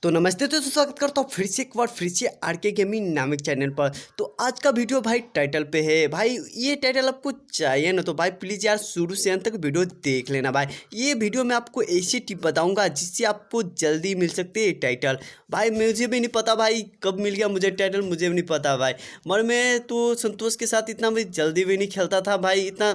तो नमस्ते दोस्तों, स्वागत करता हूँ फिर से एक बार आरके गेमिंग नामक चैनल पर। तो आज का वीडियो भाई टाइटल पे है भाई। ये टाइटल आपको चाहिए ना तो भाई प्लीज़ यार शुरू से अंत तक वीडियो देख लेना भाई। ये वीडियो में आपको ऐसी टिप बताऊंगा जिससे आपको जल्दी मिल सकती है टाइटल। भाई मुझे भी नहीं पता भाई कब मिल गया मुझे टाइटल, मुझे भी नहीं पता भाई। मगर मैं तो संतोष के साथ इतना भी जल्दी भी नहीं खेलता था भाई, इतना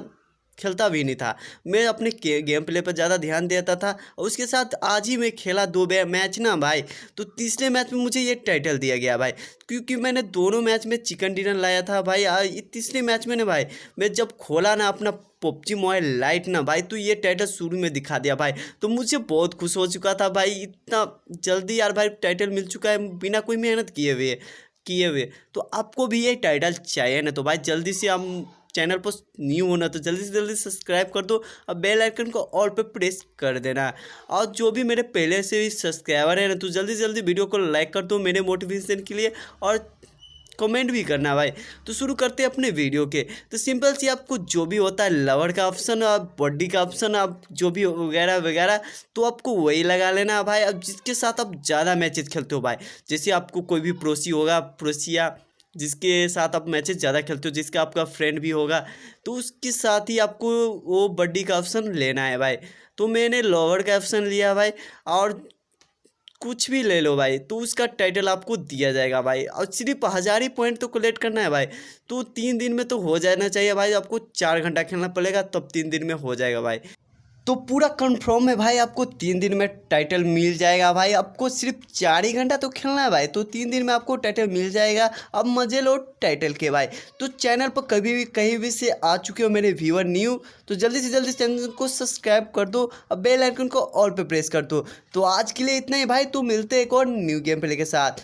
खेलता भी नहीं था। मैं अपने गेम प्ले पर ज़्यादा ध्यान देता था और उसके साथ आज ही मैं खेला दो मैच ना भाई। तो तीसरे मैच में मुझे ये टाइटल दिया गया भाई, क्योंकि मैंने दोनों मैच में चिकन डिनर लाया था भाई। ये तीसरे मैच में ना भाई मैं जब खोला ना अपना पबजी मोबाइल लाइट ना भाई, तो ये टाइटल शुरू में दिखा दिया भाई। तो मुझे बहुत खुश हो चुका था भाई, इतना जल्दी यार भाई टाइटल मिल चुका है बिना कोई मेहनत किए हुए। तो आपको भी ये टाइटल चाहिए ना तो भाई जल्दी से हम चैनल पर न्यू होना तो जल्दी से जल्दी सब्सक्राइब कर दो और बेल आइकन को ऑल पे प्रेस कर देना। और जो भी मेरे पहले से ही सब्सक्राइबर है ना तो जल्दी से जल्दी वीडियो को लाइक कर दो मेरे मोटिवेशन के लिए, और कमेंट भी करना भाई। तो शुरू करते हैं अपने वीडियो के। तो सिंपल सी आपको जो भी होता है लवर का ऑप्शन और बॉडी का ऑप्शन, आप जो भी वगैरह वगैरह तो आपको वही लगा लेना भाई। अब जिसके साथ आप ज़्यादा मैचेस खेलते हो भाई, जैसे आपको कोई भी प्रोसी होगा, प्रोसिया जिसके साथ आप मैचेस ज़्यादा खेलते हो, जिसका आपका फ्रेंड भी होगा, तो उसके साथ ही आपको वो बॉडी का ऑप्शन लेना है भाई। तो मैंने लोअर का ऑप्शन लिया भाई, और कुछ भी ले लो भाई तो उसका टाइटल आपको दिया जाएगा भाई। और सिर्फ 1000 ही पॉइंट तो कलेक्ट करना है भाई। तो 3 दिन में तो हो जाना चाहिए भाई। आपको 4 घंटा खेलना पड़ेगा तब 3 दिन में हो जाएगा भाई। तो पूरा कंफर्म है भाई, आपको 3 दिन में टाइटल मिल जाएगा भाई। आपको सिर्फ 4 ही घंटा तो खेलना है भाई, तो 3 दिन में आपको टाइटल मिल जाएगा। अब मजे लो टाइटल के भाई। तो चैनल पर कभी भी कहीं भी से आ चुके हो मेरे व्यूअर न्यू, तो जल्दी से जल्दी चैनल को सब्सक्राइब कर दो और बेल आइकन को ऑल पे प्रेस कर दो। तो आज के लिए इतना ही भाई, तो मिलते हैं एक और न्यू गेम प्ले के साथ।